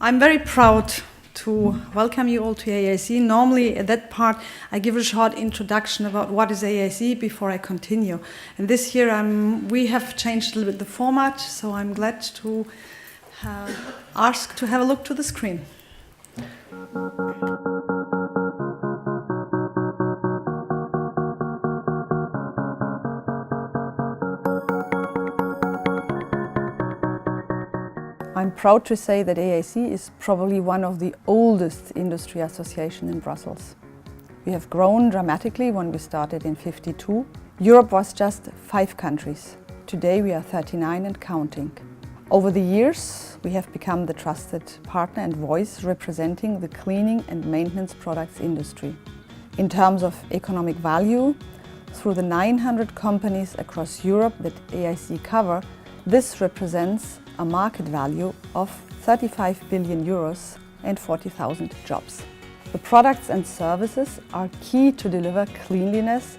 I'm very proud to welcome you all to A.I.S.E. Normally at that part I give a short introduction about what is A.I.S.E. before I continue. And this year we have changed a little bit the format, so I'm glad to ask to have a look to the screen. I'm proud to say that A.I.S.E. is probably one of the oldest industry associations in Brussels. We have grown dramatically when we started in '52. Europe was just 5 countries. Today we are 39 and counting. Over the years we have become the trusted partner and voice representing the cleaning and maintenance products industry. In terms of economic value, through the 900 companies across Europe that A.I.S.E. cover, this represents a market value of 35 billion euros and 40,000 jobs. The products and services are key to deliver cleanliness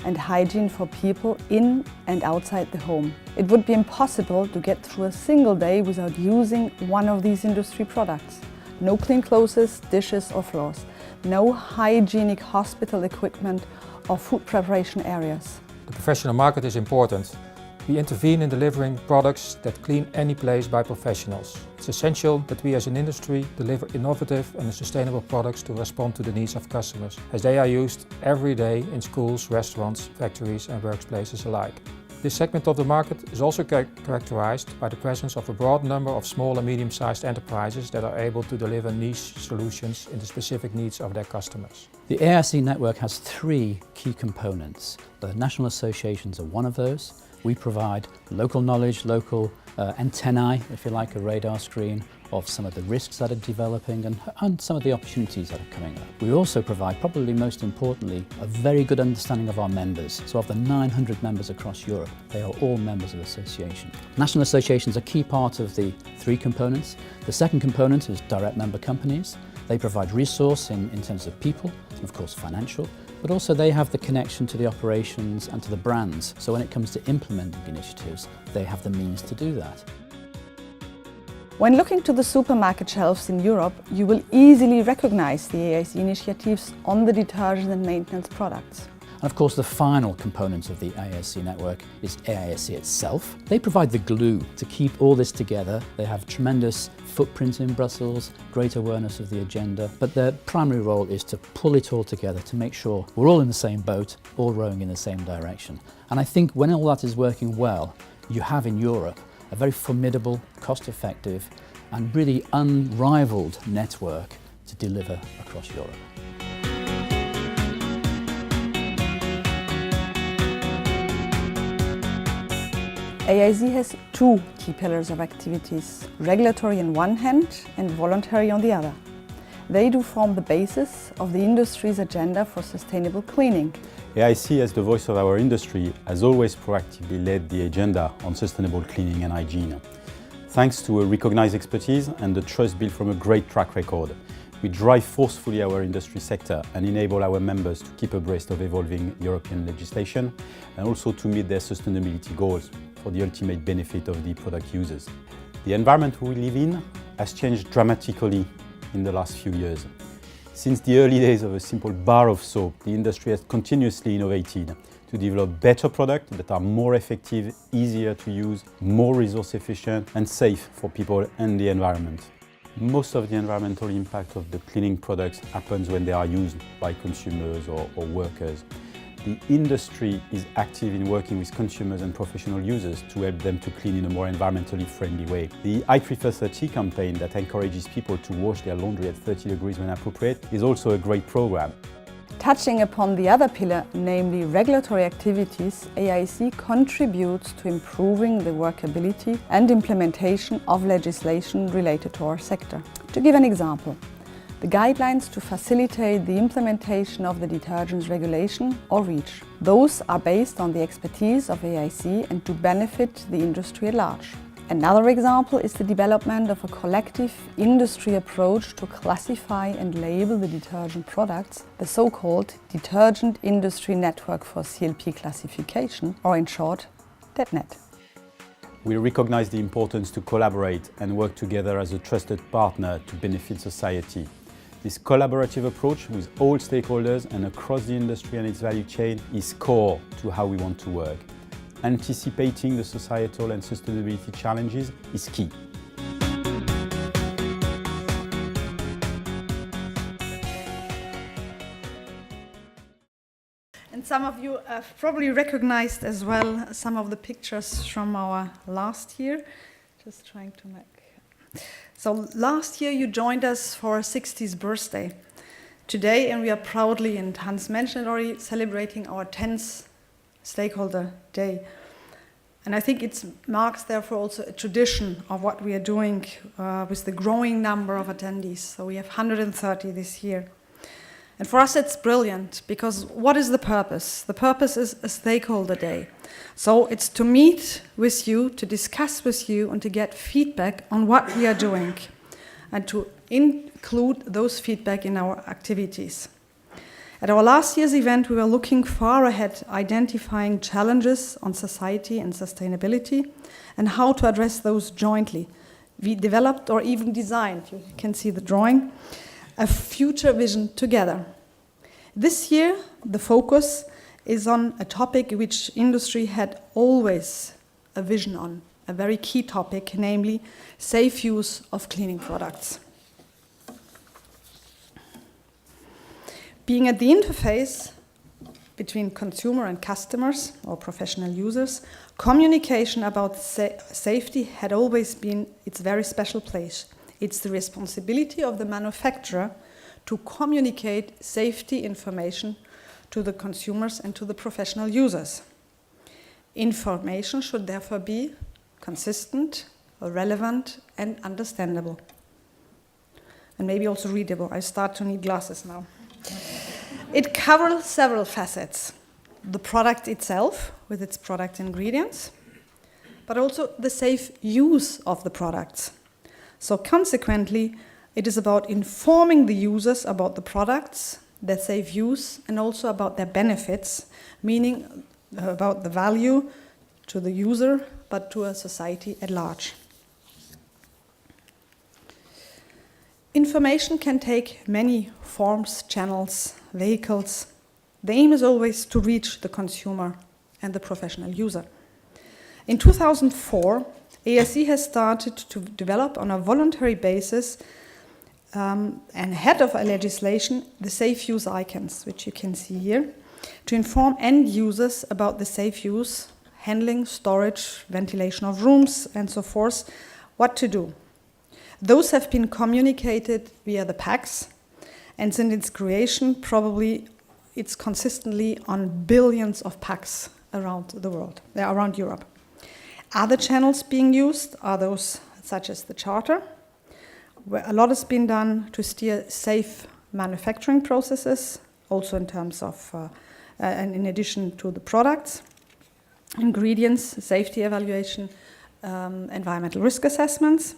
and hygiene for people in and outside the home. It would be impossible to get through a single day without using one of these industry products. No clean clothes, dishes or floors. No hygienic hospital equipment or food preparation areas. The professional market is important. We intervene in delivering products that clean any place by professionals. It's essential that we as an industry deliver innovative and sustainable products to respond to the needs of customers, as they are used every day in schools, restaurants, factories and workplaces alike. This segment of the market is also characterized by the presence of a broad number of small and medium-sized enterprises that are able to deliver niche solutions in the specific needs of their customers. The A.I.S.E. network has 3 key components. The national associations are one of those. We provide local knowledge, local antennae, if you like, a radar screen of some of the risks that are developing and some of the opportunities that are coming up. We also provide, probably most importantly, a very good understanding of our members. So of the 900 members across Europe, they are all members of the association. National associations are a key part of the 3 components. The second component is direct member companies. They provide resource in terms of people and of course financial, but also they have the connection to the operations and to the brands. So when it comes to implementing initiatives, they have the means to do that. When looking to the supermarket shelves in Europe, you will easily recognize the A.I.S.E. initiatives on the detergent and maintenance products. And of course the final component of the A.I.S.E. network is A.I.S.E. itself. They provide the glue to keep all this together. They have tremendous footprint in Brussels, great awareness of the agenda, but their primary role is to pull it all together to make sure we're all in the same boat, all rowing in the same direction. And I think when all that is working well, you have in Europe a very formidable, cost-effective and really unrivaled network to deliver across Europe. A.I.S.E. has 2 key pillars of activities, regulatory on one hand and voluntary on the other. They do form the basis of the industry's agenda for sustainable cleaning. A.I.S.E. as the voice of our industry has always proactively led the agenda on sustainable cleaning and hygiene. Thanks to a recognized expertise and the trust built from a great track record, we drive forcefully our industry sector and enable our members to keep abreast of evolving European legislation and also to meet their sustainability goals for the ultimate benefit of the product users. The environment we live in has changed dramatically in the last few years. Since the early days of a simple bar of soap, the industry has continuously innovated to develop better products that are more effective, easier to use, more resource efficient and safe for people and the environment. Most of the environmental impact of the cleaning products happens when they are used by consumers or workers. The industry is active in working with consumers and professional users to help them to clean in a more environmentally friendly way. The I Prefer 30 campaign that encourages people to wash their laundry at 30 degrees when appropriate is also a great program. Touching upon the other pillar, namely regulatory activities, A.I.S.E. contributes to improving the workability and implementation of legislation related to our sector. To give an example, the guidelines to facilitate the implementation of the detergents regulation or REACH. Those are based on the expertise of A.I.S.E. and to benefit the industry at large. Another example is the development of a collective industry approach to classify and label the detergent products, the so-called Detergent Industry Network for CLP Classification, or in short, DETNet. We recognize the importance to collaborate and work together as a trusted partner to benefit society. This collaborative approach with all stakeholders and across the industry and its value chain is core to how we want to work. Anticipating the societal and sustainability challenges is key. And some of you have probably recognized as well some of the pictures from our last year. Just trying to make... So last year you joined us for our 60th birthday. Today, and we are proudly, and Hans mentioned already, celebrating our 10th Stakeholder Day. And I think it marks therefore also a tradition of what we are doing with the growing number of attendees. So we have 130 this year. And for us it's brilliant, because what is the purpose? The purpose is a Stakeholder Day. So it's to meet with you, to discuss with you, and to get feedback on what we are doing, and to include those feedback in our activities. At our last year's event, we were looking far ahead, identifying challenges on society and sustainability, and how to address those jointly. We developed or even designed, you can see the drawing, a future vision together. This year, the focus is on a topic which industry had always a vision on, a very key topic, namely safe use of cleaning products. Being at the interface between consumer and customers or professional users, communication about safety had always been its very special place. It's the responsibility of the manufacturer to communicate safety information to the consumers and to the professional users. Information should therefore be consistent, relevant, and understandable. And maybe also readable. I start to need glasses now. It covers several facets. The product itself, with its product ingredients, but also the safe use of the products. So consequently, it is about informing the users about the products, their safe use, and also about their benefits, meaning about the value to the user, but to a society at large. Information can take many forms, channels, vehicles. The aim is always to reach the consumer and the professional user. In 2004, A.I.S.E has started to develop on a voluntary basis and ahead of a legislation, the safe use icons, which you can see here, to inform end users about the safe use, handling, storage, ventilation of rooms, and so forth, what to do. Those have been communicated via the packs, and since its creation, probably it's consistently on billions of packs around the world, around Europe. Other channels being used are those such as the Charter, where a lot has been done to steer safe manufacturing processes, also in terms of, and in addition to the products, ingredients, safety evaluation, environmental risk assessments.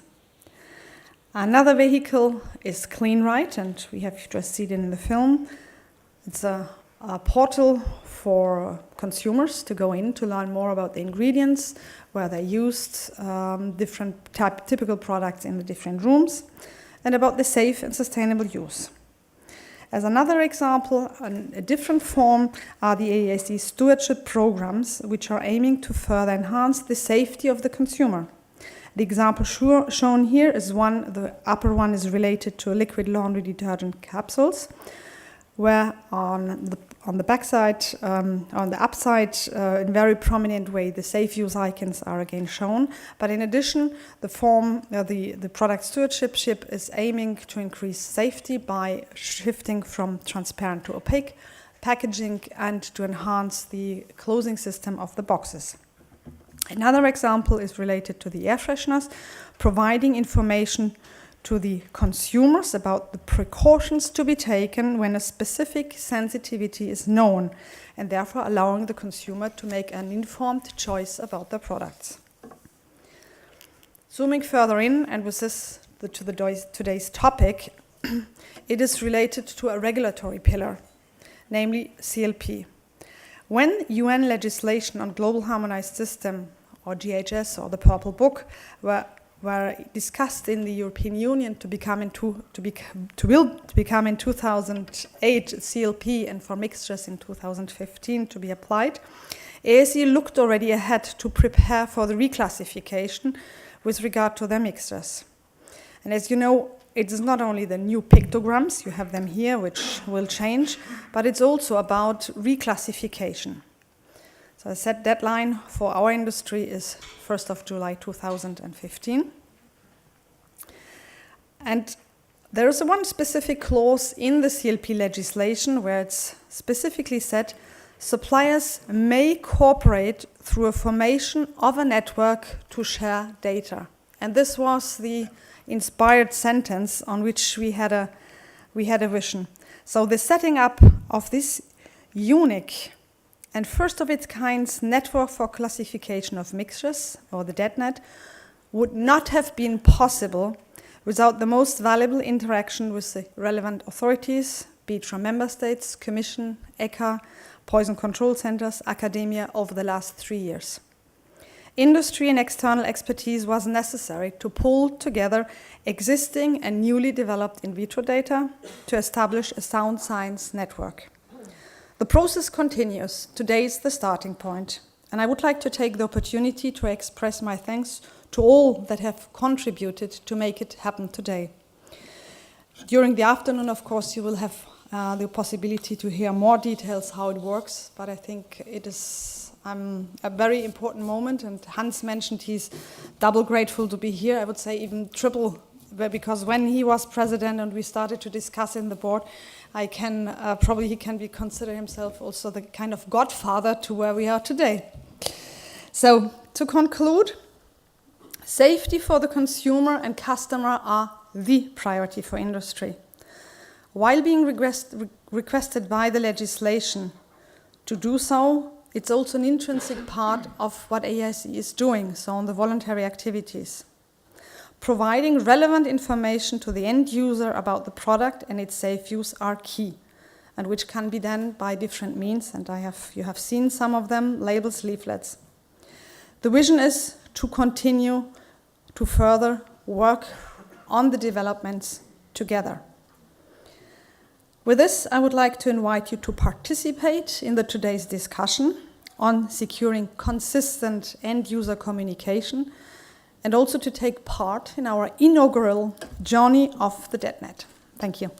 Another vehicle is CleanRight, and we have just seen it in the film. It's a portal for consumers to go in to learn more about the ingredients, where they're used, different typical products in the different rooms, and about the safe and sustainable use. As another example, a different form are the A.I.S.E stewardship programs, which are aiming to further enhance the safety of the consumer. The example shown here is one, the upper one is related to liquid laundry detergent capsules, where on the backside, on the upside, in very prominent way, the safe use icons are again shown. But in addition, the product stewardship is aiming to increase safety by shifting from transparent to opaque packaging and to enhance the closing system of the boxes. Another example is related to the air fresheners, providing information to the consumers about the precautions to be taken when a specific sensitivity is known, and therefore allowing the consumer to make an informed choice about their products. Zooming further in, and with this to today's topic, it is related to a regulatory pillar, namely CLP. When UN legislation on global harmonized system or GHS, or the Purple Book, were discussed in the European Union to become in 2008 CLP, and for mixtures in 2015 to be applied, A.I.S.E looked already ahead to prepare for the reclassification with regard to their mixtures. And as you know, it is not only the new pictograms, you have them here, which will change, but it's also about reclassification. So I said deadline for our industry is 1st of July 2015. And there is one specific clause in the CLP legislation where it's specifically said suppliers may cooperate through a formation of a network to share data. And this was the inspired sentence on which we had a vision. So the setting up of this unique and first of its kind network for classification of mixtures, or the DEDNet, would not have been possible without the most valuable interaction with the relevant authorities, be it from member states, Commission, ECHA, poison control centers, academia, over the last 3 years. Industry and external expertise was necessary to pull together existing and newly developed in vitro data to establish a sound science network. The process continues. Today is the starting point, and I would like to take the opportunity to express my thanks to all that have contributed to make it happen today. During the afternoon, of course, you will have the possibility to hear more details how it works, but I think it is a very important moment, and Hans mentioned he's double grateful to be here. I would say even triple, because when he was president and we started to discuss in the board, he can consider himself also the kind of godfather to where we are today. So to conclude, safety for the consumer and customer are the priority for industry. While being requested by the legislation to do so, it's also an intrinsic part of what A.I.S.E is doing, so on the voluntary activities. Providing relevant information to the end user about the product and its safe use are key, and which can be done by different means, and you have seen some of them, labels, leaflets. The vision is to continue to further work on the developments together. With this, I would like to invite you to participate in today's discussion on securing consistent end-user communication, and also to take part in our inaugural journey of the DEDNet. Thank you.